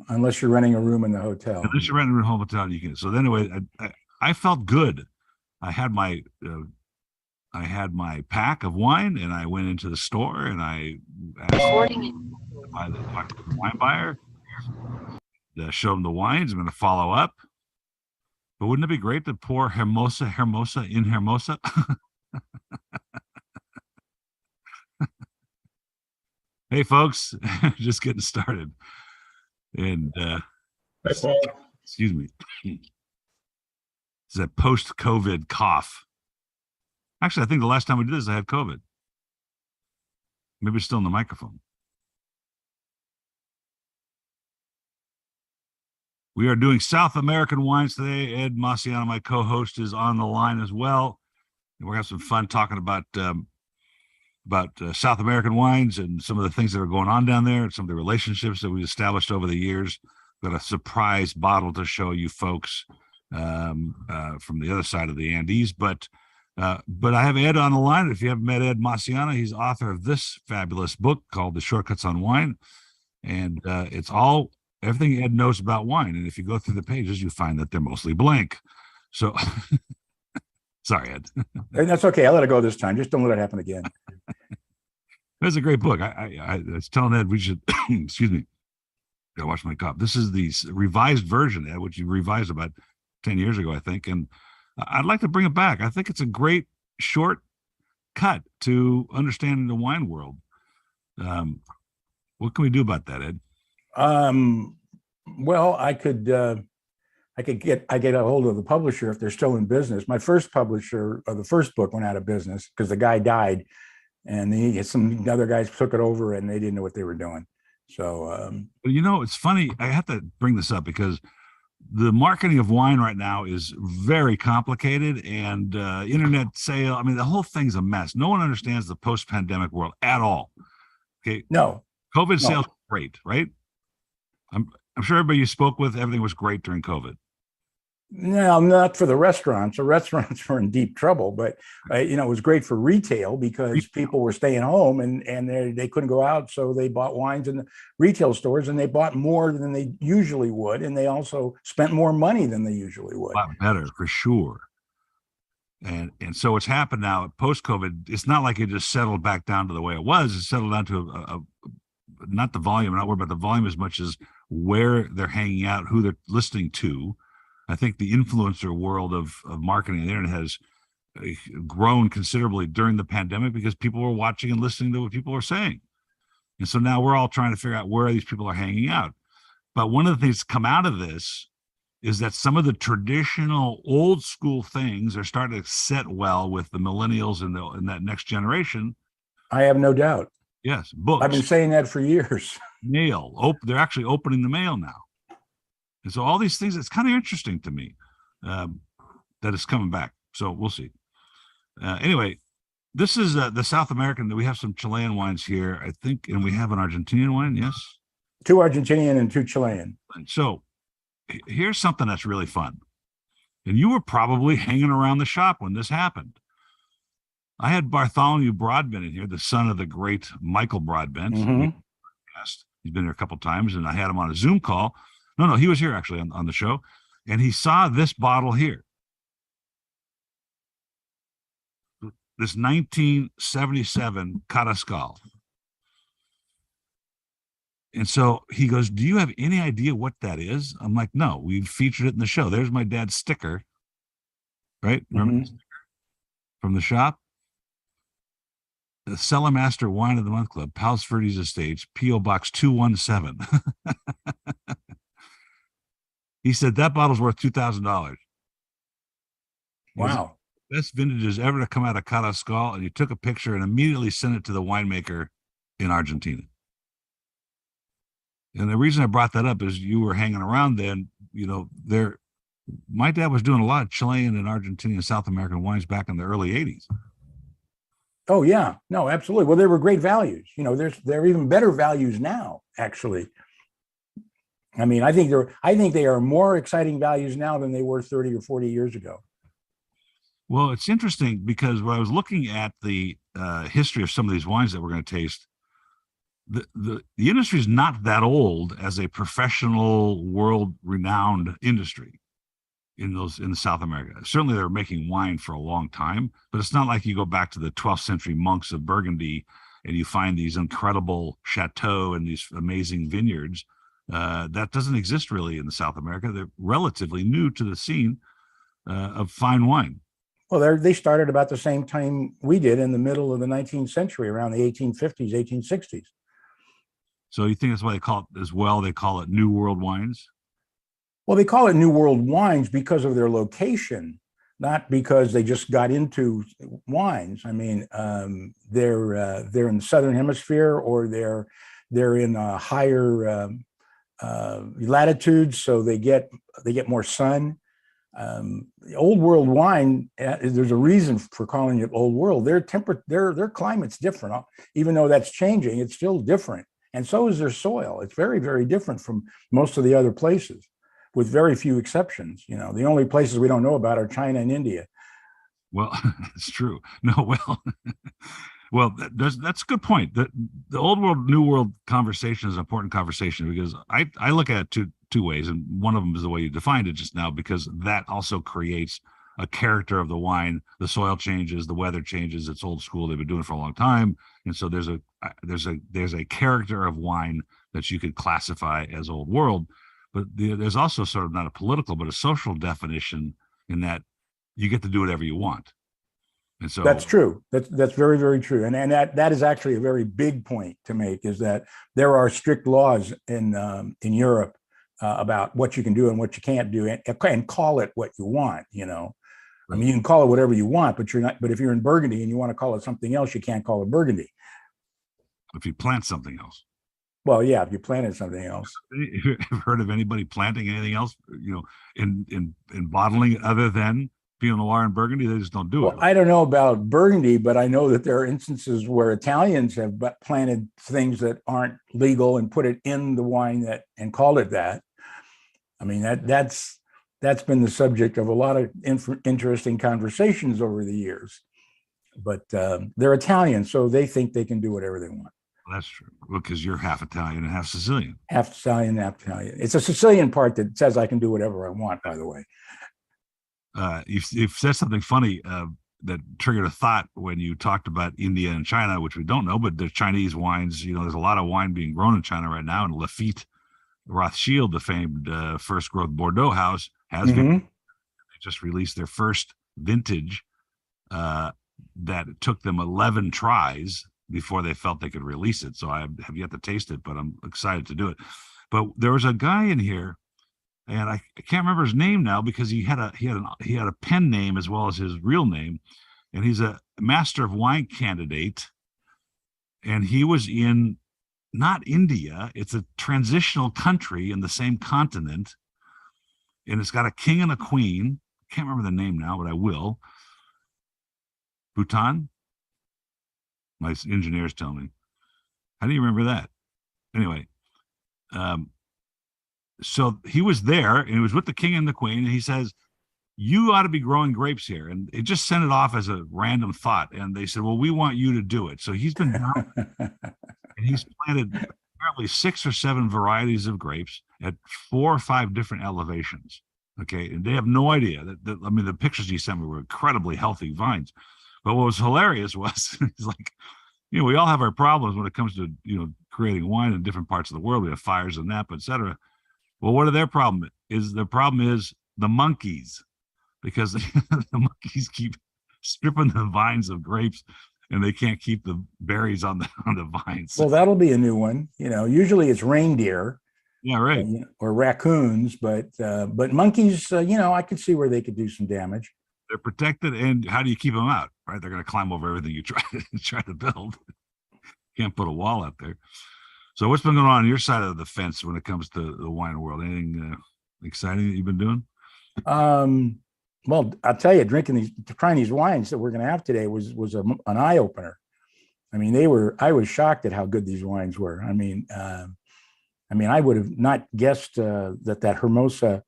unless you're renting a room in the hotel. Unless you're renting a hotel, you can. So anyway, I felt good. I had my I had my pack of wine, and I went into the store and I asked by the wine buyer to show him the wines. I'm going to follow up. But wouldn't it be great to pour Hermosa in Hermosa? Hey, folks, just getting started. And excuse me, it's a post-COVID cough. Actually, I think the last time we did this, I had COVID. Maybe it's still in the microphone. We are doing South American wines today. Ed Maciano, my co-host, is on the line as well. And we're going to have some fun talking about South American wines and some of the things that are going on down there and some of the relationships that we established over the years. Got a surprise bottle to show you folks from the other side of the Andes. But I have Ed on the line. If you haven't met Ed Maciano, he's author of this fabulous book called The Shortcuts on Wine. And it's everything Ed knows about wine. And if you go through the pages, you find that they're mostly blank. So sorry, Ed. That's okay. I'll let it go this time. Just don't let it happen again. It's a great book. I was telling Ed we should, excuse me, gotta watch my cup. This is the revised version, Ed, which you revised about 10 years ago, I think. And I'd like to bring it back. I think it's a great short cut to understanding the wine world. What can we do about that, Ed? Well, I get a hold of the publisher if they're still in business. My first publisher of the first book went out of business because the guy died, and some other guys took it over, and they didn't know what they were doing. So, it's funny. I have to bring this up because the marketing of wine right now is very complicated, and internet sale. I mean, the whole thing's a mess. No one understands the post-pandemic world at all. Okay. No. COVID sales great, right? I'm sure everybody you spoke with, everything was great during COVID. No, not for the restaurants. The restaurants were in deep trouble, but it was great for retail because people were staying home and they couldn't go out, so they bought wines in the retail stores, and they bought more than they usually would, and they also spent more money than they usually would. A lot better, for sure. And so what's happened now post COVID, it's not like it just settled back down to the way it was. It settled down to not the volume, not worried about the volume as much as where they're hanging out, who they're listening to. I think the influencer world of marketing on the internet has grown considerably during the pandemic because people were watching and listening to what people were saying. And so now we're all trying to figure out where these people are hanging out. But one of the things that's come out of this is that some of the traditional old school things are starting to set well with the millennials and that next generation. I have no doubt. Yes, books. I've been saying that for years. Mail. They're actually opening the mail now. And so all these things, it's kind of interesting to me that it's coming back. So we'll see. Anyway, this is the South American. We have some Chilean wines here, I think, and we have an Argentinian wine, yes? 2 Argentinian and 2 Chilean. And so here's something that's really fun. And you were probably hanging around the shop when this happened. I had Bartholomew Broadbent in here, the son of the great Michael Broadbent. Mm-hmm. He's been here a couple of times, and I had him on a Zoom call. No, he was here actually on the show, and he saw this bottle here. This 1977 Carrascal. And so he goes, "Do you have any idea what that is?" I'm like, "No, we featured it in the show. There's my dad's sticker, right? Remember the sticker from the shop? The Cellar Master Wine of the Month Club, Palos Verdes Estates, P.O. Box 217. He said that bottle's worth $2,000. Wow. Best vintages ever to come out of Carrascal, and he took a picture and immediately sent it to the winemaker in Argentina. And the reason I brought that up is you were hanging around then, my dad was doing a lot of Chilean and Argentinian and South American wines back in the early 80s. Oh, yeah. No, absolutely. Well, there were great values. There are even better values now, actually. I mean, I think they are more exciting values now than they were 30 or 40 years ago. Well, it's interesting because when I was looking at the history of some of these wines that we're going to taste, the industry is not that old as a professional, world renowned industry in South America. Certainly, they're making wine for a long time, but it's not like you go back to the 12th century monks of Burgundy and you find these incredible chateaux and these amazing vineyards. That doesn't exist really in South America. They're relatively new to the scene of fine wine. Well, they started about the same time we did in the middle of the 19th century, around the 1850s, 1860s. So you think that's why they call it as well? They call it New World wines? Well, they call it New World wines because of their location, not because they just got into wines. I mean, they're in the southern hemisphere, or they're in higher latitudes, so they get more sun. The Old World wine, there's a reason for calling it Old World. Their climate's different, even though that's changing. It's still different, and so is their soil. It's very, very different from most of the other places, with very few exceptions. You know, the only places we don't know about are China and India. Well, it's true. No, well, well, that's a good point. The old world, new world conversation is an important conversation, because I look at it two ways, and one of them is the way you defined it just now, because that also creates a character of the wine. The soil changes, the weather changes. It's old school. They've been doing it for a long time, and so there's a character of wine that you could classify as old world. But there's also sort of not a political, but a social definition, in that you get to do whatever you want. And so that's true. That's very, very true. And that is actually a very big point to make, is that there are strict laws in Europe about what you can do and what you can't do, and call it what you want. You know, I mean, you can call it whatever you want, but you're not. But if you're in Burgundy and you want to call it something else, you can't call it Burgundy. If you plant something else. Well, yeah, if you planted something else. Have you heard of anybody planting anything else, you know, in bottling it other than Pinot Noir and Burgundy? They just don't do it. I don't know about Burgundy, but I know that there are instances where Italians have planted things that aren't legal and put it in the wine and called it that. I mean, that's been the subject of a lot of interesting conversations over the years. But they're Italian, so they think they can do whatever they want. That's true. Well, because you're half Italian and half Sicilian. Half Sicilian, half Italian. It's a Sicilian part that says I can do whatever I want, by the way. You've said something funny that triggered a thought when you talked about India and China, which we don't know, but there's Chinese wines. You know, there's a lot of wine being grown in China right now. And Lafite Rothschild, the famed first growth Bordeaux house, has they just released their first vintage that took them 11 tries before they felt they could release it. So I have yet to taste it, but I'm excited to do it. But there was a guy in here, and I can't remember his name now, because he had a pen name as well as his real name, and he's a master of wine candidate, and he was in not India. It's a transitional country in the same continent, and it's got a king and a queen. Can't remember the name now, but I will. Bhutan. My engineers tell me. How do you remember that? Anyway, so he was there, and he was with the king and the queen, and he says, "You ought to be growing grapes here." And it just sent it off as a random thought. And they said, "Well, we want you to do it." So he's been down, and he's planted apparently 6 or 7 varieties of grapes at 4 or 5 different elevations. Okay, and they have no idea that I mean, the pictures he sent me were incredibly healthy vines. But what was hilarious was, he's like, you know, we all have our problems when it comes to, you know, creating wine in different parts of the world. We have fires in Napa, et cetera. Well, what are their problem? The problem is the monkeys, because the monkeys keep stripping the vines of grapes, and they can't keep the berries on the vines. Well, that'll be a new one. You know, usually it's reindeer. Yeah, right. Or raccoons, but monkeys, you know, I could see where they could do some damage. They're protected, and how do you keep them out? Right, they're going to climb over everything you try to build. Can't put a wall out there. So, what's been going on your side of the fence when it comes to the wine world? Anything exciting that you've been doing? Well, I'll tell you, trying these wines that we're going to have today was an eye opener. I mean, I was shocked at how good these wines were. I mean, I would have not guessed that Hermosa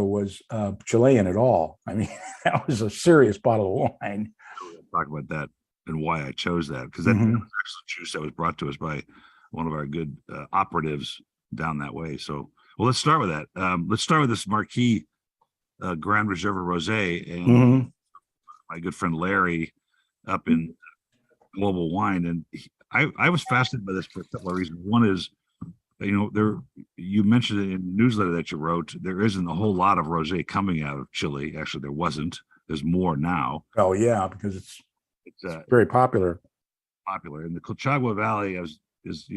was Chilean at all. I mean, that was a serious bottle of wine. We'll talk about that and why I chose that, because that was actually juice that was brought to us by one of our good operatives down that way. So, well, let's start with that. Let's start with this Marquis Grand Reserve Rosé, and Mhm. my good friend Larry up in Global Wine, and I was fascinated by this for a couple of reasons. One is, you mentioned it in the newsletter that you wrote, there isn't a whole lot of rosé coming out of Chile. Actually, there wasn't. There's more now. Oh yeah, because it's It's very popular. popular, and the Colchagua Valley is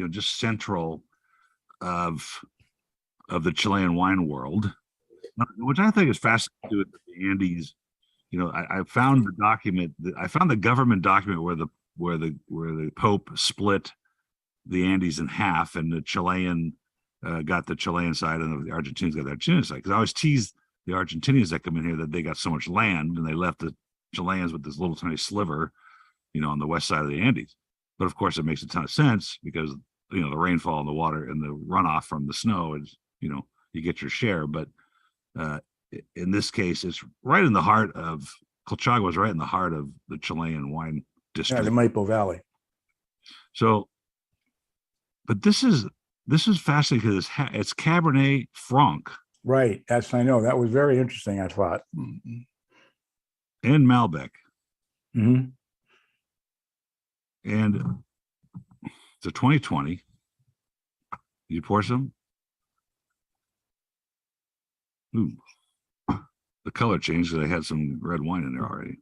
just central of the Chilean wine world, which I think is fascinating with the Andes. I found the document. I found the government document where the Pope split the Andes in half, and the Chilean got the Chilean side, and the Argentinians got the Argentinian side. Because I always tease the Argentinians that come in here that they got so much land, and they left the Chileans with this little tiny sliver, on the west side of the Andes. But of course, it makes a ton of sense because the rainfall and the water and the runoff from the snow is you get your share. But in this case, it's right in the heart of Colchagua is right in the heart of the Chilean wine district. Yeah, the Maipo Valley. So, but this is fascinating because it's Cabernet Franc, Right. Yes, I know. That was very interesting, I thought. and Malbec, Mm-hmm. and it's a 2020. You pour some. Ooh, the color changed because I had some red wine in there already.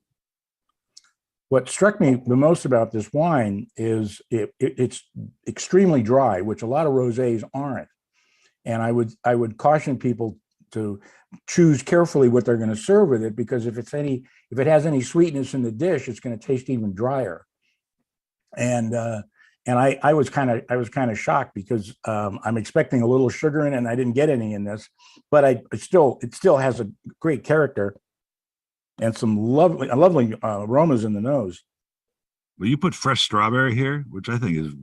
What struck me the most about this wine is it's extremely dry, which a lot of rosés aren't. And I would caution people to choose carefully what they're going to serve with it, because if it has any sweetness in the dish, it's going to taste even drier. And I was kind of shocked because I'm expecting a little sugar in it, and I didn't get any in this, but it still has a great character and some lovely aromas in the nose. Well, you put fresh strawberry here, which I think is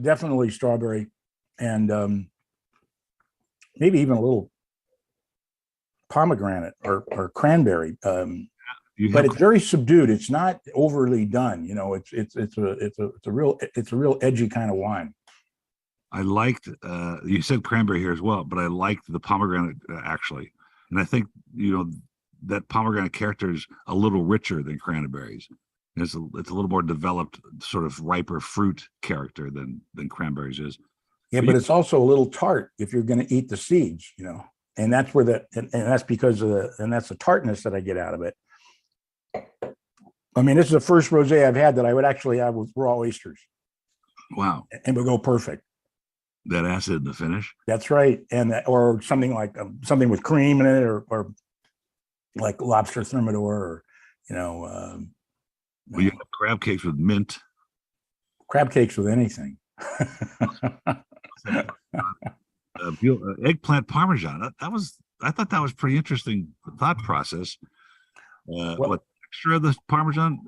definitely strawberry, and maybe even a little pomegranate or cranberry. But it's very subdued. It's not overly done. It's a real edgy kind of wine. I liked you said cranberry here as well, but I liked the pomegranate actually, and I think that pomegranate character is a little richer than cranberries. It's a little more developed, sort of riper fruit character than cranberries is. Yeah, but it's also a little tart if you're going to eat the seeds, and that's where and that's because that's the tartness that I get out of it. I mean, this is the first rosé I've had that I would actually have with raw oysters. Wow, and would go perfect. That acid in the finish. That's right, or something like something with cream in it, or like lobster thermidor, or well, you have crab cakes with mint. Crab cakes with anything. Eggplant parmesan. I thought that was pretty interesting thought process. What extra of the parmesan?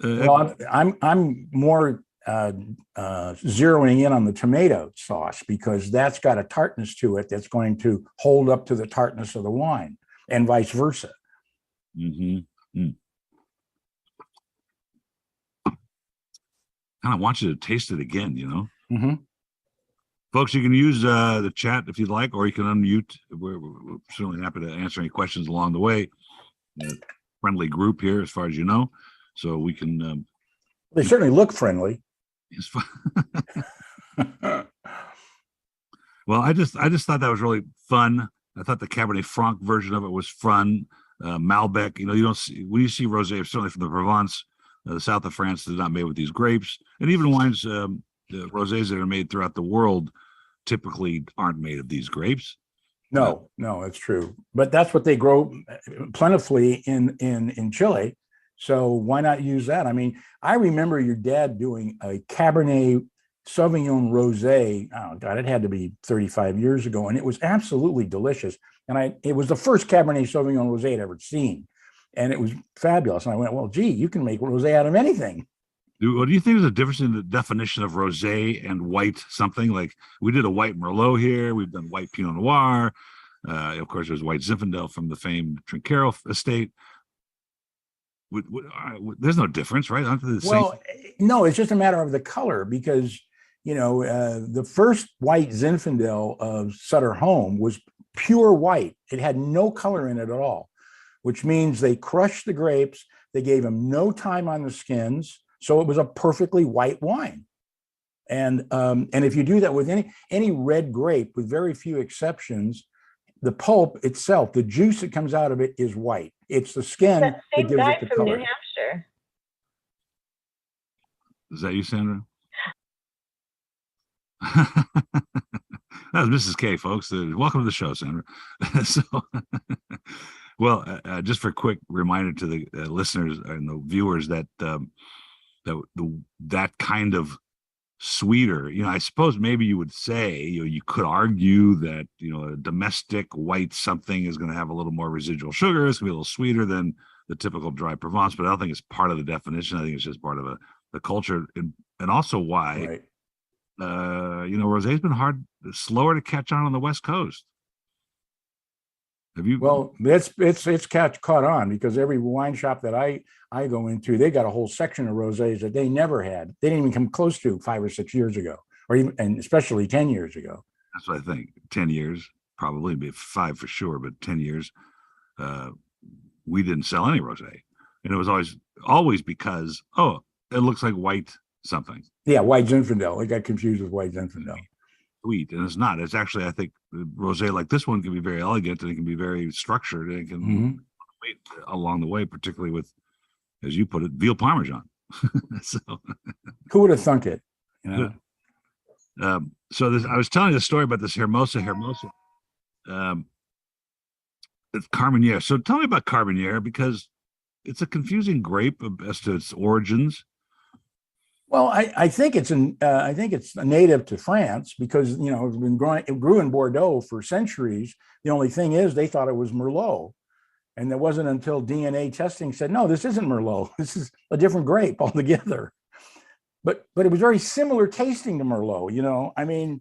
Well, I'm more zeroing in on the tomato sauce, because that's got a tartness to it that's going to hold up to the tartness of the wine, and vice versa. Mm-hmm. Kind of want you to taste it again, Mm-hmm. Folks, you can use the chat if you'd like, or you can unmute. We're certainly happy to answer any questions along the way. Friendly group here, as far as you know, so we can. They certainly look friendly. Well, I just thought that was really fun. I thought the Cabernet Franc version of it was fun. Malbec, you don't see when you see rosé, certainly from the Provence, the south of France, is not made with these grapes, and even wines, the rosés that are made throughout the world, typically aren't made of these grapes. No, that's true. But that's what they grow plentifully in Chile. So why not use that? I mean, I remember your dad doing a Cabernet Sauvignon Rosé. Oh God, it had to be 35 years ago, and it was absolutely delicious. And it was the first Cabernet Sauvignon Rosé I'd ever seen, and it was fabulous. And I went, well, gee, you can make rosé out of anything. What do you think is the difference in the definition of rosé and white something? Like we did a white Merlot here. We've done white Pinot Noir. Of course, there's white Zinfandel from the famed Trinchero estate. There's no difference, right? Aren't they the same? Well, no, it's just a matter of the color because the first white Zinfandel of Sutter Home was pure white. It had no color in it at all, which means they crushed the grapes. They gave them no time on the skins, so it was a perfectly white wine. And if you do that with any red grape, with very few exceptions, the pulp itself, the juice that comes out of it, is white. It's the skin That that same gives guy it the from New color. Hampshire. Is that you, Sandra? That was Mrs. K, folks. Welcome to the show, Sandra. So, well, just for a quick reminder to the listeners and the viewers that that kind of sweeter, I suppose maybe you would say, you could argue that, a domestic white something is going to have a little more residual sugar. It's going to be a little sweeter than the typical dry Provence, but I don't think it's part of the definition. I think it's just part of the culture, and also why, Right. Rosé's been slower to catch on the West Coast. Have you? Well, it's caught on because every wine shop that I go into, they got a whole section of rosés that they never had. They didn't even come close to 5 or 6 years ago, and especially 10 years ago. That's what I think. 10 years, probably, be 5 for sure, but 10 years, we didn't sell any rosé, and it was always because it looks like white something. Yeah, white Zinfandel. I got confused with white Zinfandel. Sweet, and it's not. It's actually, I think, rosé like this one can be very elegant, and it can be very structured, and it can wait along the way, particularly with, as you put it, veal parmesan. So, who would have thunk it? So I was telling you the story about this Hermosa, it's Carmenere. So tell me about Carmenere, because it's a confusing grape as to its origins. Well, I think it's a native to France because it grew in Bordeaux for centuries. The only thing is they thought it was Merlot, and it wasn't until DNA testing said, no, this isn't Merlot. This is a different grape altogether. But it was very similar tasting to Merlot. I mean,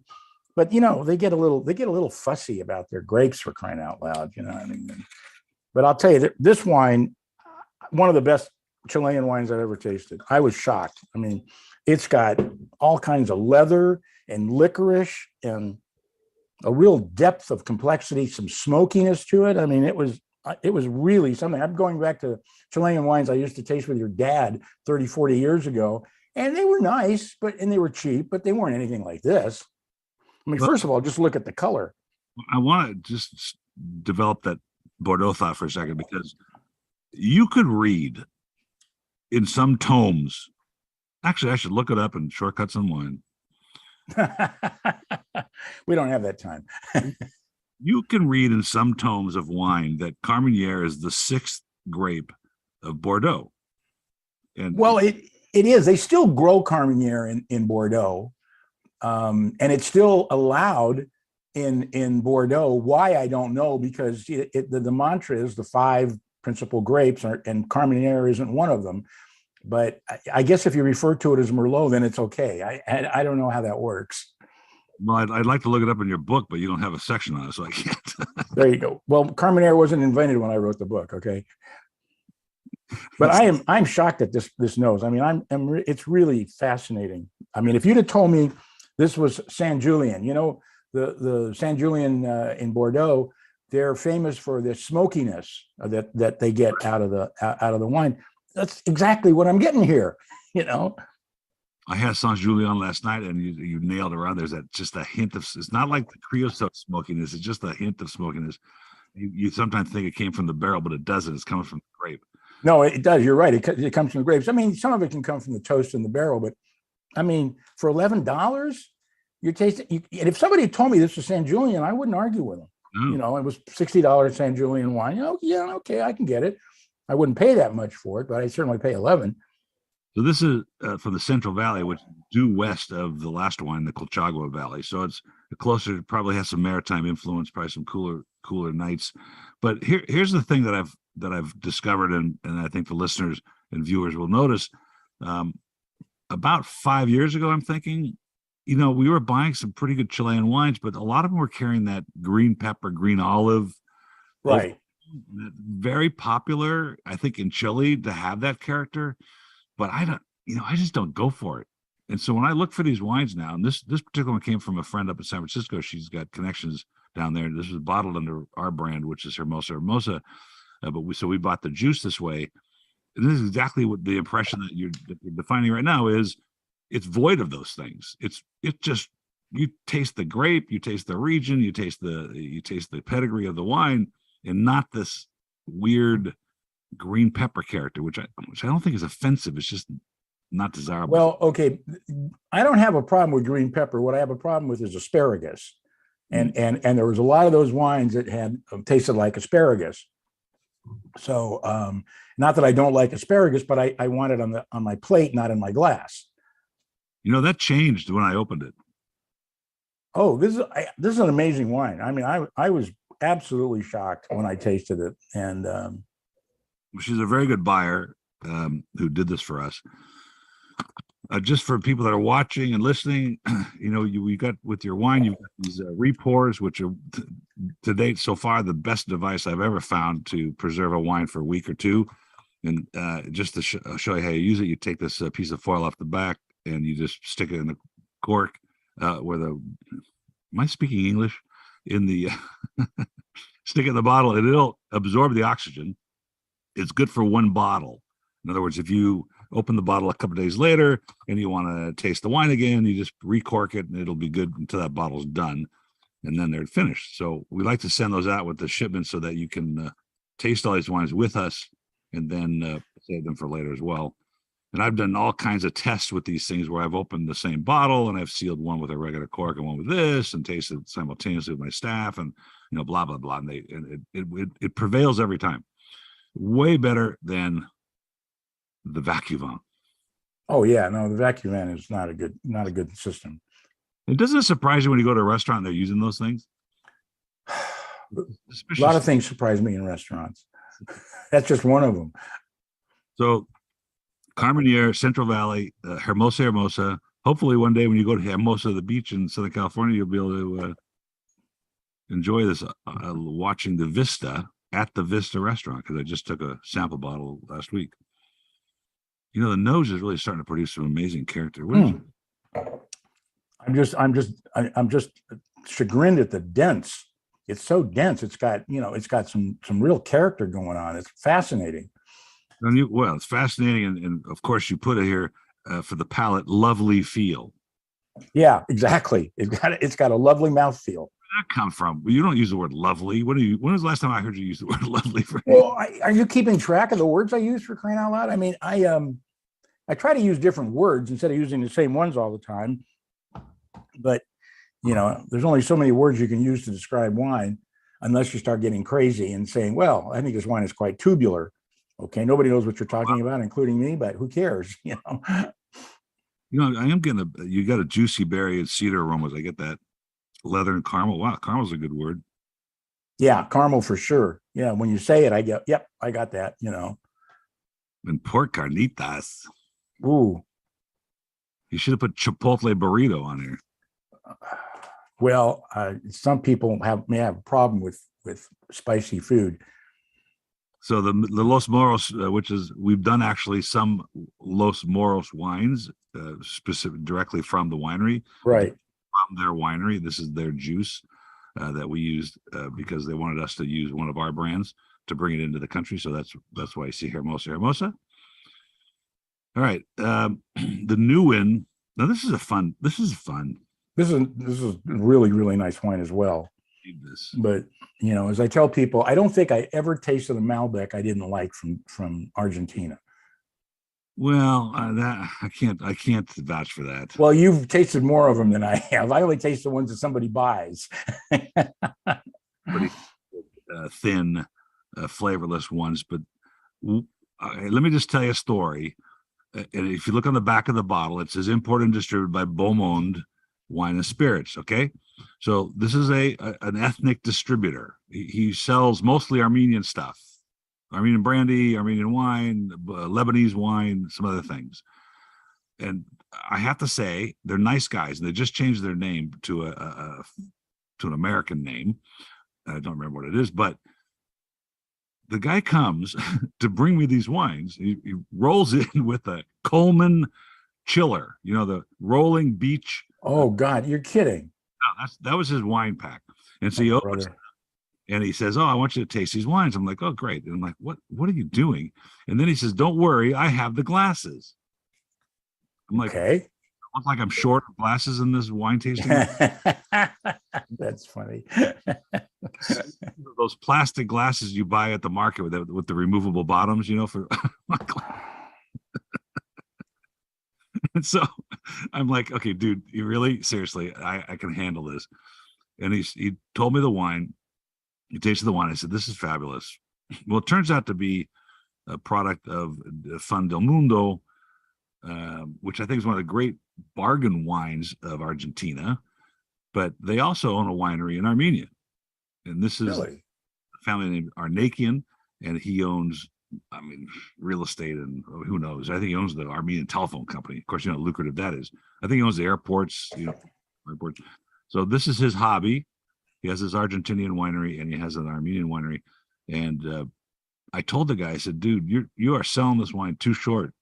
but they get a little fussy about their grapes, for crying out loud. But I'll tell you, this wine, one of the best Chilean wines I've ever tasted. I was shocked. I mean, it's got all kinds of leather and licorice and a real depth of complexity, some smokiness to it. I mean, it was really something. I'm going back to Chilean wines I used to taste with your dad 30, 40 years ago, and they were nice, and they were cheap, but they weren't anything like this. I mean, first of all, just look at the color. I want to just develop that Bordeaux thought for a second, because you could read in some tomes. Actually, I should look it up in Shortcuts on Wine. We don't have that time. You can read in some tomes of wine that Carmenere is the 6th grape of Bordeaux. And well, it is. They still grow Carmenere in Bordeaux, and it's still allowed in Bordeaux. Why, I don't know, because the mantra is the 5 principal grapes, and Carmenere isn't one of them. But I guess if you refer to it as Merlot, then it's okay. I don't know how that works. Well, I'd like to look it up in your book, but you don't have a section on it, so I can't. There you go. Well, Carmenere wasn't invented when I wrote the book, okay? But I'm shocked at this nose. I mean, it's really fascinating. I mean, if you'd have told me this was San Julian, the San Julian in Bordeaux, they're famous for the smokiness that they get out of the wine. That's exactly what I'm getting here, I had Saint Julien last night, and you nailed it around. There's just a hint of, it's not like the creosote smokiness. It's just a hint of smokiness. You sometimes think it came from the barrel, but it doesn't. It's coming from the grape. No, it does. You're right. It comes from the grapes. I mean, some of it can come from the toast in the barrel, but I mean, for $11, you're tasting. And if somebody had told me this was San Julian, I wouldn't argue with them. No. It was $60 San Julian wine. Yeah, okay, I can get it. I wouldn't pay that much for it, but I certainly pay 11. So this is from the Central Valley, which is due west of the last one, the Colchagua Valley. So it's closer, probably has some maritime influence, probably some cooler nights. But here's the thing that I've discovered, and I think the listeners and viewers will notice. About 5 years ago, I'm thinking, we were buying some pretty good Chilean wines, but a lot of them were carrying that green pepper, green olive, right? very popular, I think, in Chile to have that character, but I don't, I just don't go for it. And so when I look for these wines now, and this particular one came from a friend up in San Francisco, she's got connections down there. This was bottled under our brand, which is Hermosa. But we bought the juice this way. And this is exactly what the impression that you're defining right now is. It's void of those things. It's just, you taste the grape, you taste the region, you taste the pedigree of the wine, and not this weird green pepper character, which I don't think is offensive. It's just not desirable. Well, okay, I don't have a problem with green pepper. What I have a problem with is asparagus, and there was a lot of those wines that had tasted like asparagus. So, not that I don't like asparagus, but I want it on my plate, not in my glass. That changed when I opened it. Oh, this is an amazing wine. I mean, I was absolutely shocked when I tasted it, and she's a very good buyer who did this for us. Just for people that are watching and listening, we got with your wine, you've got these repours, which are to date so far the best device I've ever found to preserve a wine for a week or two. And just to show you how you use it, you take this piece of foil off the back and you just stick it in the cork am I speaking English? In the stick it in the bottle and it'll absorb the oxygen. It's good for one bottle. In other words, if you open the bottle a couple of days later and you want to taste the wine again, you just recork it and it'll be good until that bottle's done, and then they're finished. So we like to send those out with the shipment so that you can taste all these wines with us and then save them for later as well. And I've done all kinds of tests with these things where I've opened the same bottle and I've sealed one with a regular cork and one with this and tasted simultaneously with my staff and blah blah blah, and it prevails every time. Way better than the Vacuvant. Oh yeah, no, the Vacuvant is not a good system. It doesn't surprise you when you go to a restaurant and they're using those things. A lot of things surprise me in restaurants. That's just one of them. So, Carmenere, Central Valley, Hermosa. Hopefully, one day when you go to Hermosa, the beach in Southern California, you'll be able to enjoy this watching the Vista at the Vista restaurant, because I just took a sample bottle last week. The nose is really starting to produce some amazing character. I'm just chagrined at the dense. It's so dense. It's got some real character going on. It's fascinating. Well, it's fascinating, and of course you put it here for the palate, lovely feel. Yeah, exactly. It's got a lovely mouthfeel. Where did that come from? You don't use the word lovely. When was the last time I heard you use the word lovely? Well, are you keeping track of the words I use, for crying out loud? I mean, I try to use different words instead of using the same ones all the time. But there's only so many words you can use to describe wine, unless you start getting crazy and saying, "Well, I think this wine is quite tubular." Okay, nobody knows what you're talking about, including me, but who cares? I am getting you got a juicy berry and cedar aromas. I get that leather and caramel. Wow, caramel's a good word. Yeah, caramel for sure. Yeah, when you say it, I get, yep, I got that, And pork carnitas. Ooh. You should have put chipotle burrito on here. Well, some people may have a problem with spicy food. So the Los Moros, which is, we've done actually some Los Moros wines, specific directly from the winery, right? From their winery. This is their juice that we used because they wanted us to use one of our brands to bring it into the country. So that's why you see Hermosa. All right, the new one. Now this is fun. This is really, really nice wine as well. But as I tell people, I don't think I ever tasted a Malbec I didn't like from Argentina. Well, that I can't vouch for that. Well, you've tasted more of them than I have. I only taste the ones that somebody buys. Pretty thin, flavorless ones. But let me just tell you a story. And if you look on the back of the bottle, it says imported and distributed by Beaumonde Wine and Spirits. Okay, so this is an ethnic distributor. He sells mostly Armenian stuff, Armenian brandy, Armenian wine, Lebanese wine, some other things. And I have to say, they're nice guys, and they just changed their name to an American name. I don't remember what it is, but the guy comes to bring me these wines. He rolls in with a Coleman chiller, the rolling beach. Oh God, you're kidding. No, that was his wine pack. And so he Oh, opens brother. and he says, "Oh, I want you to taste these wines." I'm like, "Oh, great." And I'm like, "What are you doing?" And then he says, "Don't worry, I have the glasses." I'm like, Okay. "Look like I'm short of glasses in this wine tasting." That's funny. Those plastic glasses you buy at the market with the removable bottoms, for and so I'm like, "Okay, dude, you really seriously, I can handle this." And he told me the wine. He tasted the wine. I said, "This is fabulous." Well, it turns out to be a product of Fan del Mundo, which I think is one of the great bargain wines of Argentina. But they also own a winery in Armenia. And this is Really? a family named Arnakian, and he owns, real estate and who knows. I think he owns the Armenian telephone company. Of course, how lucrative that is. I think he owns the airports, airports. So this is his hobby. He has this Argentinian winery and he has an Armenian winery. And I told the guy, I said, "Dude, you are selling this wine too short.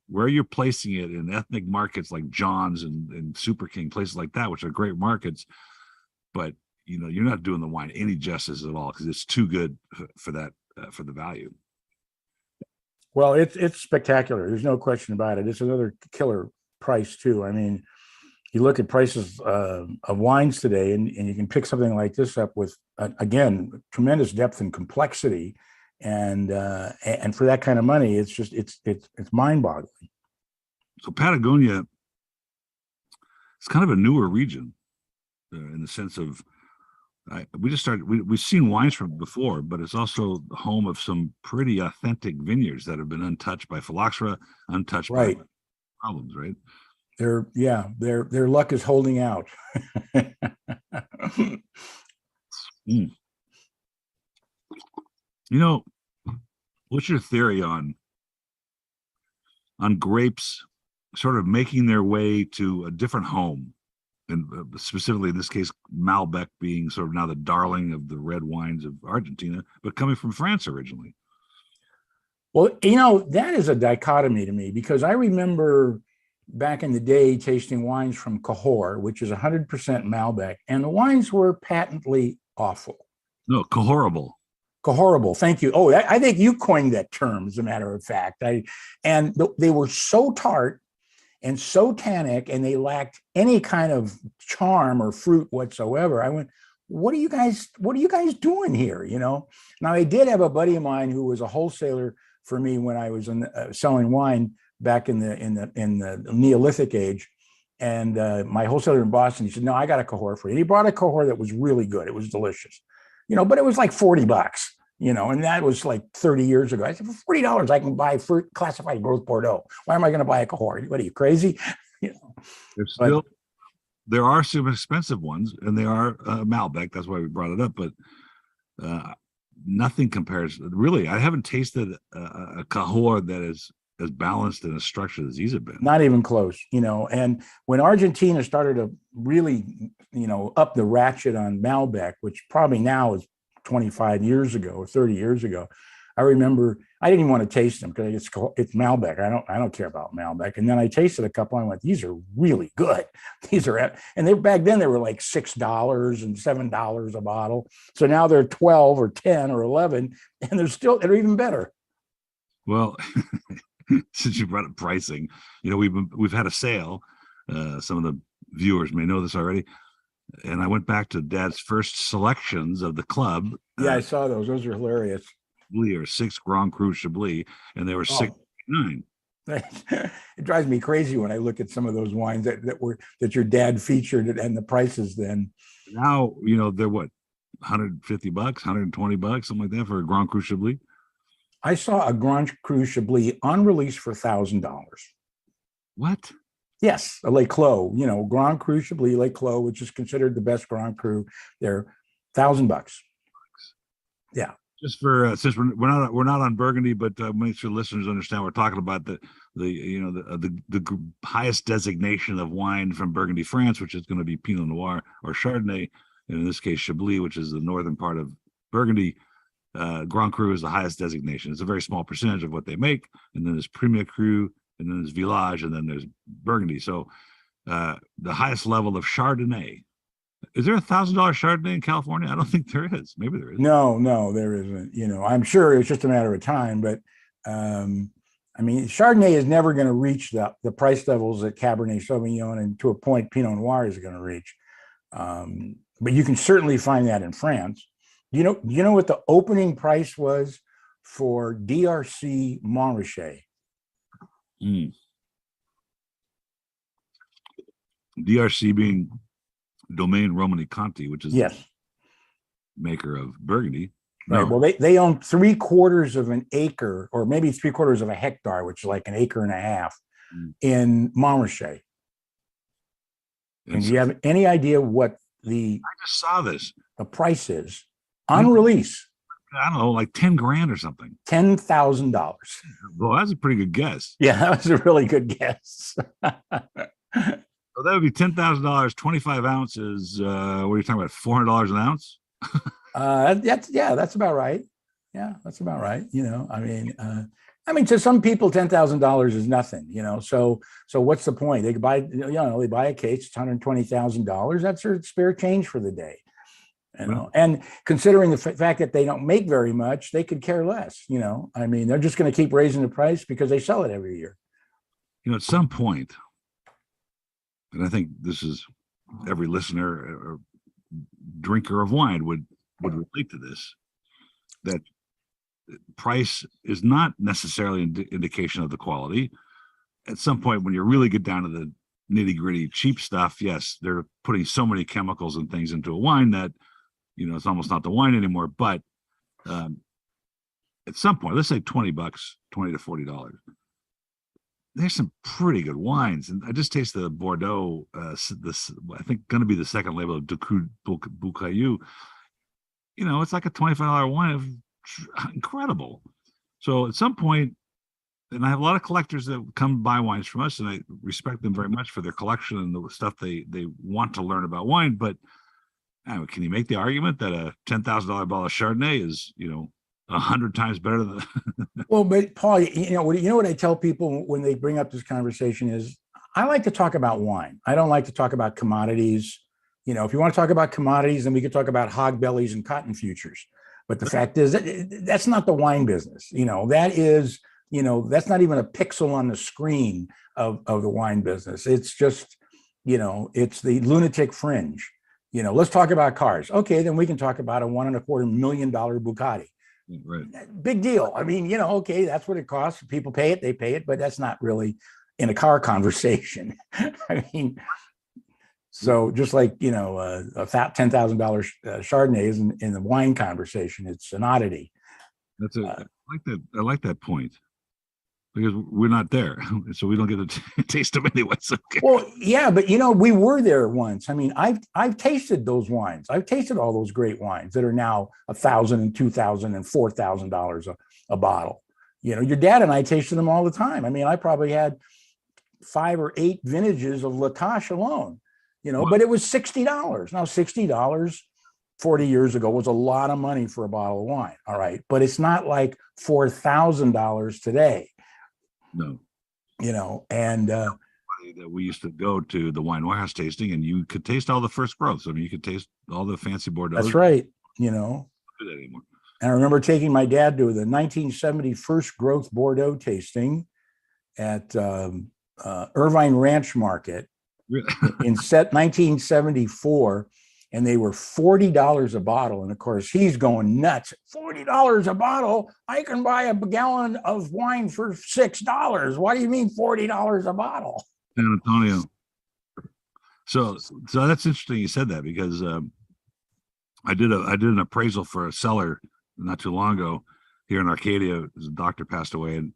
Where you're placing it in ethnic markets like John's and Super King, places like that, which are great markets, but you're not doing the wine any justice at all because it's too good for that for the value." Well, it's spectacular. There's no question about it. It's another killer price too. You look at prices of wines today, and you can pick something like this up with again tremendous depth and complexity, and for that kind of money, it's just it's mind-boggling. So Patagonia, it's kind of a newer region in the sense of we've seen wines from before, but it's also the home of some pretty authentic vineyards that have been untouched by phylloxera, untouched Right. by problems, right? Their luck is holding out. Mm. What's your theory on grapes sort of making their way to a different home? And specifically in this case, Malbec being sort of now the darling of the red wines of Argentina, but coming from France originally. Well, that is a dichotomy to me because I remember back in the day tasting wines from Cahors, which is 100% Malbec, and the wines were patently awful. No, horrible. Horrible. Thank you. Oh, I think you coined that term, as a matter of fact. They were so tart and so tannic, and they lacked any kind of charm or fruit whatsoever. I went, what are you guys doing here? Now I did have a buddy of mine who was a wholesaler for me when I was selling wine back in the Neolithic age. And my wholesaler in Boston, he said, "No, I got a Cahors for you." And he brought a Cahors that was really good. It was delicious, but it was like $40, and that was like 30 years ago. I said, for $40, I can buy fruit classified growth Bordeaux. Why am I going to buy a Cahors? What are you, crazy? There are some expensive ones, and they are Malbec. That's why we brought it up. But nothing compares. Really, I haven't tasted a Cahors that is as balanced and as structured as these have been. Not even close, And when Argentina started to really, up the ratchet on Malbec, which probably now is 25 years ago or 30 years ago, I remember I didn't even want to taste them because it's Malbec. I don't care about Malbec. And then I tasted a couple and I went, these are really good. Back then they were like $6 and $7 a bottle. So now they're 12 or 10 or 11, and they're even better. Well, since you brought up pricing, we've had a sale. Some of the viewers may know this already. And I went back to Dad's first selections of the club. Yeah, I saw those. Those are hilarious. Or 6 Grand Cru Chablis, and they were $6.99. It drives me crazy when I look at some of those wines that your dad featured and the prices then. Now, they're what, $150, $120, something like that for a Grand Cru Chablis. I saw a Grand Cru Chablis on release for $1,000. What? Yes, a Les Clos, Grand Cru Chablis Les Clos, which is considered the best Grand Cru. They're $1,000. Yeah. Just for since we're not on Burgundy, but make sure listeners understand we're talking about the highest designation of wine from Burgundy, France, which is going to be Pinot Noir or Chardonnay, and in this case Chablis, which is the northern part of Burgundy. Grand Cru is the highest designation. It's a very small percentage of what they make. And then there's Premier Cru, and then there's Village, and then there's Burgundy. So the highest level of Chardonnay. Is there $1,000 Chardonnay in California? I don't think there is. Maybe there is. No, there isn't. I'm sure it's just a matter of time, but Chardonnay is never going to reach the price levels that Cabernet Sauvignon and to a point Pinot Noir is going to reach. But you can certainly find that in France. You know what the opening price was for DRC Montrachet? DRC being Domaine Romani Conti, which is yes, maker of Burgundy. Right. Well, they own 3/4 of an acre, or maybe 3/4 of a hectare, which is like an acre and a half, in Montrachet. And do you have any idea what I just saw this. The price is on release? I don't know, like 10 grand or something. $10,000. Well, that's a pretty good guess. Yeah, that was a really good guess. So that would be $10,000, 25 ounces. What are you talking about? $400 an ounce? That's about right. Yeah, that's about right. To some people, $10,000 is nothing. So what's the point? They could buy, they buy a case, it's $120,000. That's their spare change for the day. And considering the fact that they don't make very much, they could care less. They're just going to keep raising the price because they sell it every year. At some point, and I think this is every listener or drinker of wine would relate to this, that price is not necessarily an indication of the quality. At some point, when you really get down to the nitty gritty cheap stuff, yes, they're putting so many chemicals and things into a wine that, it's almost not the wine anymore. But at some point, let's say $20, $20 to $40. There's some pretty good wines. And I just tasted the Bordeaux, this, I think, going to be the second label of Ducru Boucaillou. It's like a $25 wine. Incredible. So at some point, and I have a lot of collectors that come buy wines from us, and I respect them very much for their collection and the stuff they want to learn about wine. But can you make the argument that a $10,000 bottle of Chardonnay is 100 times better than? Well, but Paul, what I tell people when they bring up this conversation is I like to talk about wine. I don't like to talk about commodities. If you want to talk about commodities, then we could talk about hog bellies and cotton futures. But the fact is that that's not the wine business. That is, that's not even a pixel on the screen of the wine business. It's just, it's the lunatic fringe. Let's talk about cars. Okay, then we can talk about a $1.25 million Bugatti. Right. Big deal. Okay, that's what it costs. People pay it, they pay it, but that's not really in a car conversation. So just like, a fat $10,000 Chardonnay is in the wine conversation, it's an oddity. I like that point, because we're not there, so we don't get to taste them anyway. Okay. Well, yeah, but we were there once. I've tasted those wines. I've tasted all those great wines that are now $1,000 and $2,000 and $4,000 a bottle. Your dad and I tasted them all the time. I probably had 5 or 8 vintages of La Tâche alone. But it was $60. Now, $60 40 years ago was a lot of money for a bottle of wine. All right. But it's not like $4,000 today. No. And that we used to go to the wine warehouse tasting, and you could taste all the first growths. You could taste all the fancy Bordeaux. That's right. Don't do that anymore. And I remember taking my dad to the 1970 first growth Bordeaux tasting at Irvine Ranch Market. In 1974, and they were $40 a bottle. And of course, he's going nuts. $40 a bottle? I can buy a gallon of wine for $6. What do you mean $40 a bottle? San Antonio. So that's interesting you said that, because I did an appraisal for a cellar not too long ago here in Arcadia. The doctor passed away, and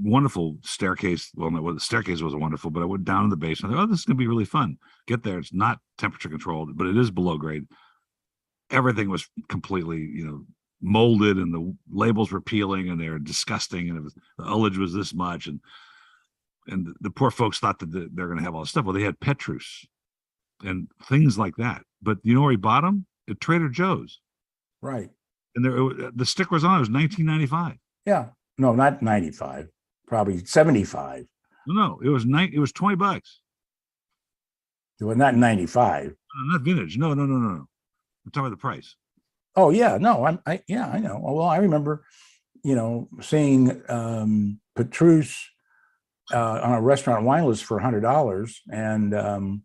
wonderful staircase. Well, no, the staircase wasn't wonderful, but I went down in the basement. I thought, this is going to be really fun. Get there. It's not temperature controlled, but it is below grade. Everything was completely, molded, and the labels were peeling, and they were disgusting. And the ullage was this much. And the poor folks thought that they're going to have all this stuff. Well, they had Petrus and things like that. But you know where he bought them? At Trader Joe's. Right. And the sticker was on. It was 1995. Yeah. No, not 95, probably 75. No, it was it was $20. Well, not 95. Not vintage. No, no, no, no, no. I'm talking about the price. Oh yeah, no, yeah, I know. Well, I remember, seeing Petrus on a restaurant wine list for $100, and the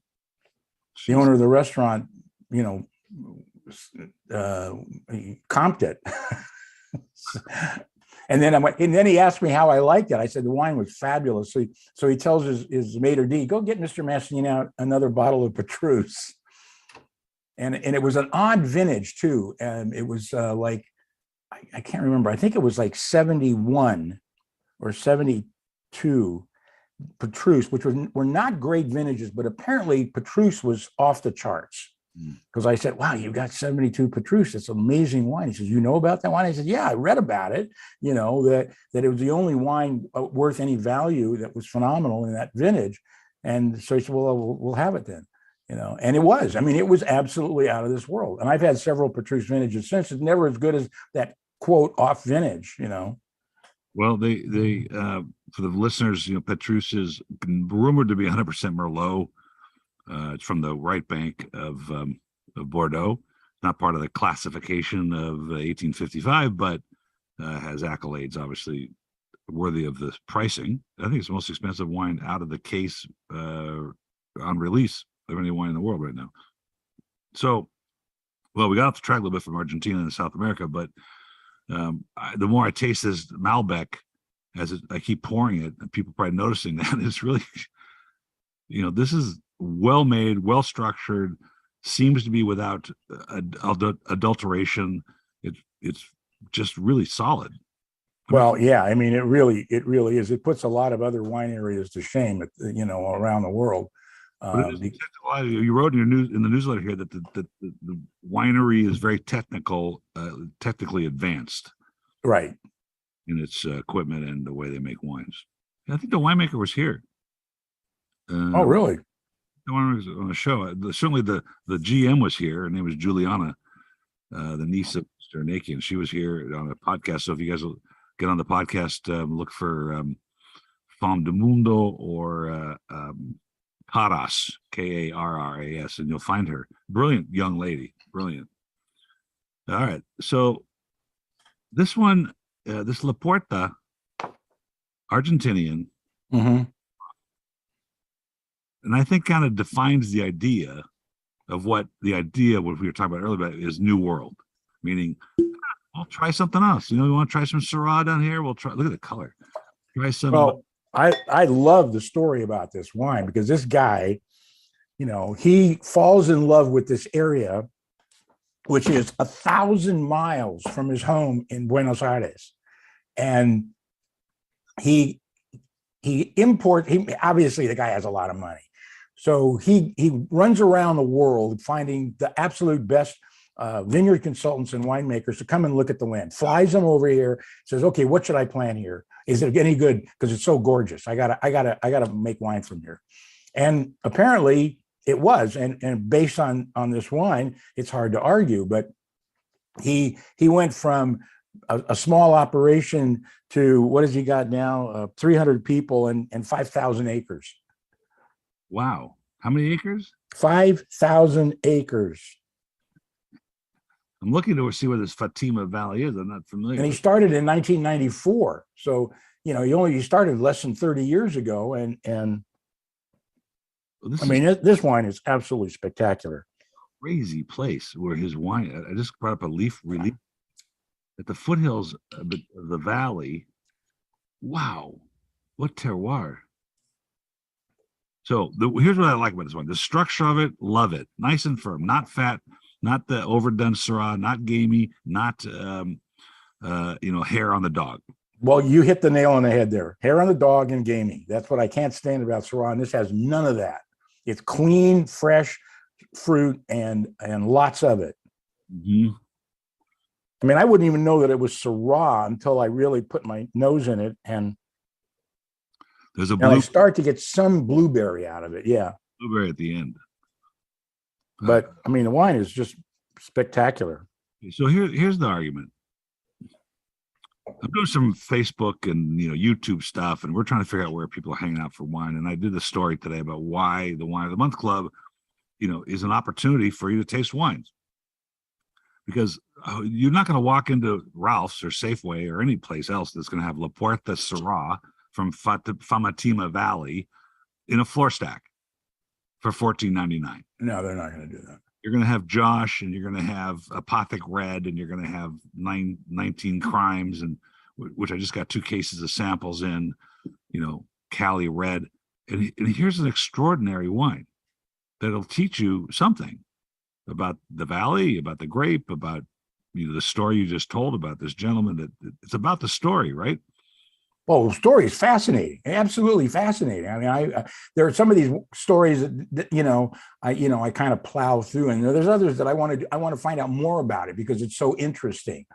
owner of the restaurant, he comped it. And then he asked me how I liked it. I said the wine was fabulous. So he tells his maitre d', go get Mr. Massignon another bottle of Petrus. And it was an odd vintage too. And it was like, I can't remember. I think it was like 71 or 72 Petrus, which were not great vintages, but apparently Petrus was off the charts. Because I said, wow, you got 72 Petrus. It's amazing wine. He says, you know about that wine? I said, yeah, I read about it, that it was the only wine worth any value that was phenomenal in that vintage. And so he said, well, we'll have it then, and it was. I mean, it was absolutely out of this world. And I've had several Petrus vintages since. It's never as good as that quote off vintage, Well, they for the listeners, Petrus is rumored to be 100% Merlot. It's from the right bank of Bordeaux, not part of the classification of 1855, but has accolades, obviously worthy of the pricing. I think it's the most expensive wine out of the case on release of any wine in the world right now. So, well, we got off the track a little bit from Argentina and South America, but the more I taste this Malbec, I keep pouring it, and people probably noticing that it's really, this is well made, well structured, seems to be without adulteration. It's just really solid. Well, yeah, I mean, it really is. It puts a lot of other wine areas to shame, around the world. You wrote in the newsletter here that the winery is very technically advanced, right, in its equipment and the way they make wines. I think the winemaker was here. Oh, really? The one was on the show. Certainly, the GM was here. Her name was Juliana, the niece of Mr. Nakian. She was here on a podcast. So if you guys will get on the podcast, look for Femme de Mundo or Caras, Karras, and you'll find her. Brilliant young lady. Brilliant. All right. So this one, this La Puerta, Argentinian. Mm-hmm. And I think kind of defines the idea of what we were talking about earlier, is New World, meaning we'll try something else. We want to try some Syrah down here. We'll try. Look at the color. Try some. Well, I love the story about this wine because this guy, he falls in love with this area, which is 1,000 miles from his home in Buenos Aires, and he obviously the guy has a lot of money. So he runs around the world finding the absolute best vineyard consultants and winemakers to come and look at the land, flies them over here, says, okay, what should I plant here? Is it any good? Because it's so gorgeous. I gotta make wine from here. And apparently it was, and based on this wine, it's hard to argue, but he went from a small operation to what has he got now? 300 people and 5,000 acres. Wow. How many acres? 5,000 acres. I'm looking to see where this Fatima Valley is. I'm not familiar. And he started in 1994. So, he started less than 30 years ago. And this wine is absolutely spectacular. Crazy place where his wine, I just brought up a leaf relief at the foothills of the valley. Wow. What terroir. So here's what I like about this one. The structure of it, love it. Nice and firm, not fat, not the overdone Syrah, not gamey, not hair on the dog. Well, you hit the nail on the head there. Hair on the dog and gamey. That's what I can't stand about Syrah. And this has none of that. It's clean, fresh fruit and lots of it. Mm-hmm. I mean, I wouldn't even know that it was Syrah until I really put my nose in it, and I start to get some blueberry out of it. Yeah, blueberry at the end. But I mean, the wine is just spectacular. So here's the argument. I'm doing some Facebook and YouTube stuff, and we're trying to figure out where people are hanging out for wine. And I did a story today about why the Wine of the Month Club, is an opportunity for you to taste wines, because you're not going to walk into Ralph's or Safeway or any place else that's going to have La Puerta Syrah from Famatima Valley in a floor stack for $14.99. No, they're not going to do that. You're going to have Josh, and you're going to have Apothic Red, and you're going to have 19 Crimes, and which I just got 2 cases of samples in, Cali Red. And here's an extraordinary wine that'll teach you something about the valley, about the grape, about the story you just told about this gentleman. That it's about the story, right? Well, the story is fascinating, absolutely fascinating. I mean, there are some of these stories that I kind of plow through, and there's others that I want to find out more about it because it's so interesting,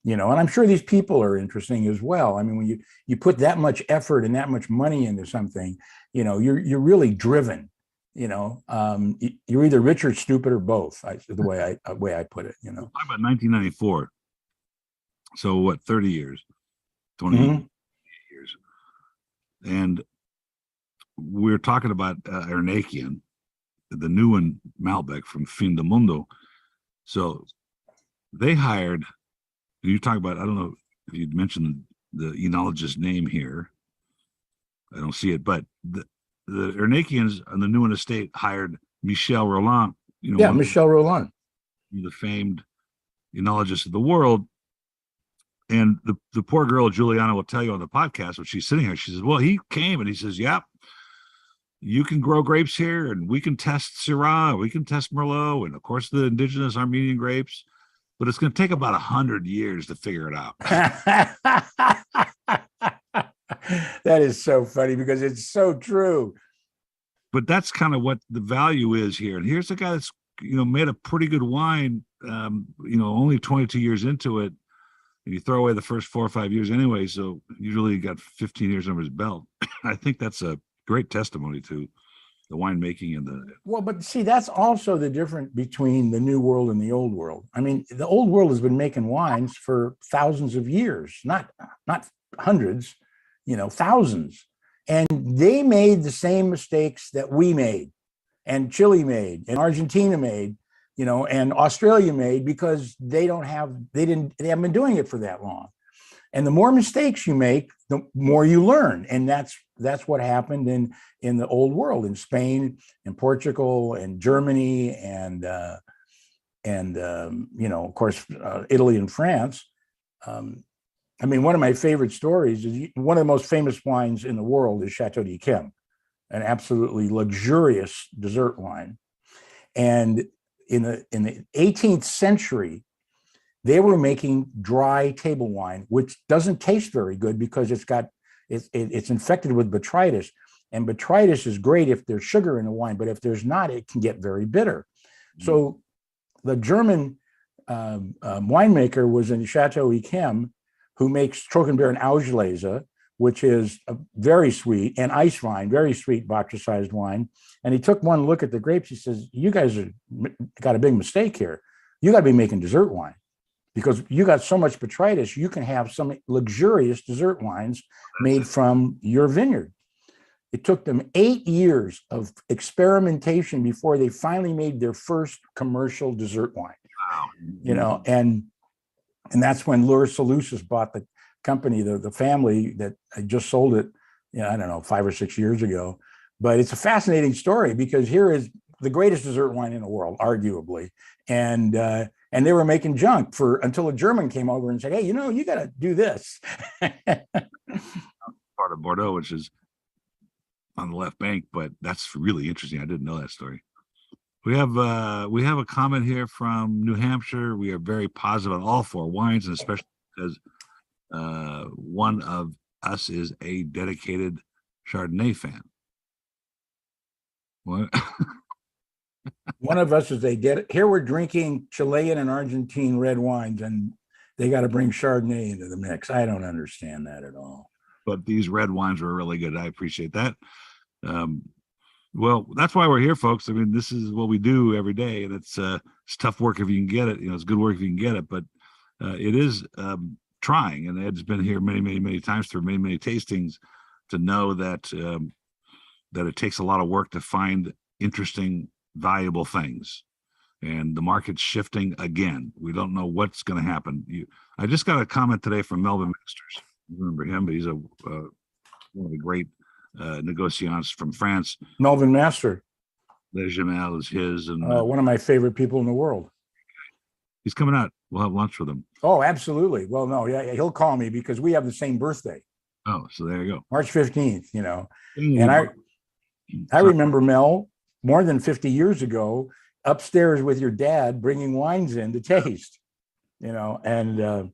and I'm sure these people are interesting as well. I mean, when you put that much effort and that much money into something, you're really driven. You're either rich or stupid or both. The way I put it. How about 1994? So what? 30 years, 20 Mm-hmm. years, and we're talking about Ernakian, the new one, Malbec from Fin de Mundo. So they hired. You talk about. I don't know if you'd mentioned the enologist's name here. I don't see it, but the Ernakians on the Newen estate hired Michel Rolland. Michel Rolland, the famed enologist of the world. And the poor girl, Juliana, will tell you on the podcast when she's sitting here, she says, well, he came and he says, yep, you can grow grapes here, and we can test Syrah, we can test Merlot, and of course the indigenous Armenian grapes, but it's going to take about 100 years to figure it out. That is so funny because it's so true. But that's kind of what the value is here. And here's a guy that's made a pretty good wine, only 22 years into it. And you throw away the first 4 or 5 years anyway, so you really got 15 years under his belt. I think that's a great testimony to the winemaking and the. Well, but see, that's also the difference between the new world and the old world. I mean, the old world has been making wines for thousands of years, not hundreds, thousands. And they made the same mistakes that we made, and Chile made, and Argentina made, and Australia made, because they haven't been doing it for that long. And the more mistakes you make, the more you learn. And that's what happened in the old world, in Spain and Portugal and Germany and of course, Italy and France. I mean, one of my favorite stories is one of the most famous wines in the world is Chateau d'Yquem, an absolutely luxurious dessert wine. And in the 18th century, they were making dry table wine, which doesn't taste very good because it's infected with botrytis. And botrytis is great if there's sugar in the wine, but if there's not, it can get very bitter. Mm-hmm. So the German winemaker was in Chateau d'Yquem, who makes Trochenbeeren Auslese, which is a very sweet, and ice wine, very sweet botrytized wine. And he took one look at the grapes. He says, you guys got a big mistake here. You got to be making dessert wine, because you got so much botrytis, you can have some luxurious dessert wines made from your vineyard. It took them 8 years of experimentation before they finally made their first commercial dessert wine. Wow. And that's when Lure Seleucus bought the company, the family that had just sold it, I don't know, 5 or 6 years ago. But it's a fascinating story, because here is the greatest dessert wine in the world, arguably. And they were making junk until a German came over and said, hey, you got to do this. Part of Bordeaux, which is on the left bank, but that's really interesting. I didn't know that story. We have a comment here from New Hampshire. We are very positive on all 4 wines, and especially because one of us is a dedicated Chardonnay fan. What? One of us is here we're drinking Chilean and Argentine red wines, and they got to bring Chardonnay into the mix. I don't understand that at all. But these red wines were really good. I appreciate that. Well, that's why we're here, folks. I mean, this is what we do every day, and it's tough work if you can get it. It's good work if you can get it, but it is trying, and Ed's been here many times through many tastings to know that that it takes a lot of work to find interesting, valuable things. And the market's shifting again. We don't know what's going to happen. I just got a comment today from Melvin Masters. You remember him, but he's one of the great negociants from France. Melvin Master. Les Jamel is his, and one of my favorite people in the world. He's coming out. We'll have lunch with him. Oh, absolutely. Well, no, yeah, he'll call me because we have the same birthday. Oh, so there you go. March 15th, And I remember, Mel, more than 50 years ago, upstairs with your dad bringing wines in to taste, and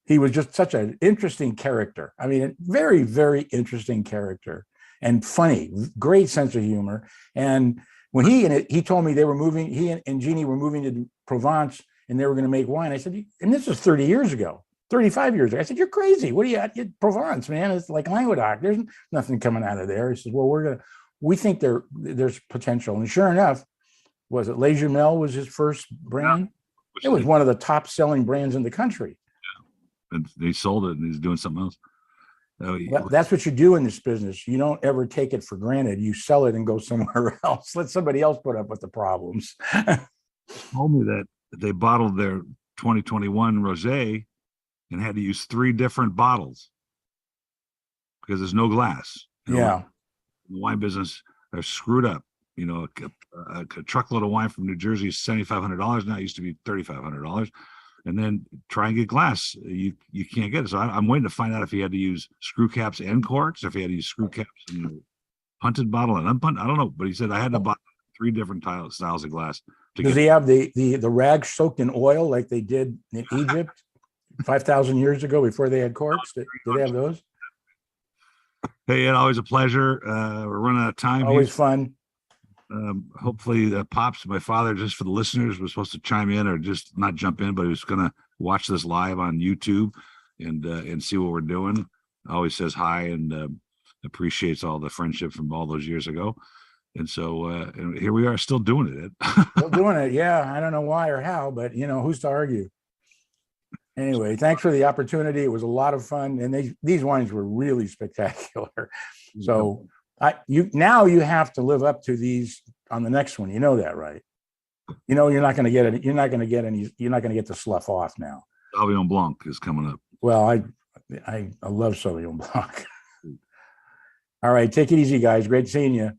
he was just such an interesting character. I mean, a very, very interesting character and funny, great sense of humor. And when he told me they were moving, he and Jeannie were moving to Provence and they were going to make wine. I said, and this was 30 years ago, 35 years ago. I said, you're crazy. What are you at? Provence, man. It's like Languedoc. There's nothing coming out of there. He says, well, we think there's potential. And sure enough, was it Les Jamel was his first brand? It was one of the top selling brands in the country. Yeah. And he sold it and he's doing something else. Well, that's what you do in this business. You don't ever take it for granted. You sell it and go somewhere else. Let somebody else put up with the problems. Told me that they bottled their 2021 rosé and had to use 3 different bottles because there's no glass. Yeah. The wine business are screwed up. A truckload of wine from New Jersey is $7,500 now. It used to be $3,500. And then try and get glass. You can't get it. So I'm waiting to find out if he had to use screw caps and corks, if he had to use screw caps and a punted bottle and unpunted. I don't know. But he said I had to buy 3 different styles of glass. Does he have the rags soaked in oil like they did in Egypt 5,000 years ago before they had corks? Did they have those? Hey, Ed, always a pleasure. We're running out of time. Always fun. Hopefully Pops, my father, just for the listeners, was supposed to chime in or just not jump in, but he was going to watch this live on YouTube and see what we're doing. Always says hi and appreciates all the friendship from all those years ago. And so and here we are still doing it. Still doing it. Yeah. I don't know why or how, but who's to argue? Anyway, thanks for the opportunity. It was a lot of fun. And these wines were really spectacular. So now you have to live up to these on the next one. You know that, right? You're not going to get it. You're not going to get the slough off now. Sauvignon Blanc is coming up. Well, I love Sauvignon Blanc. All right. Take it easy, guys. Great seeing you.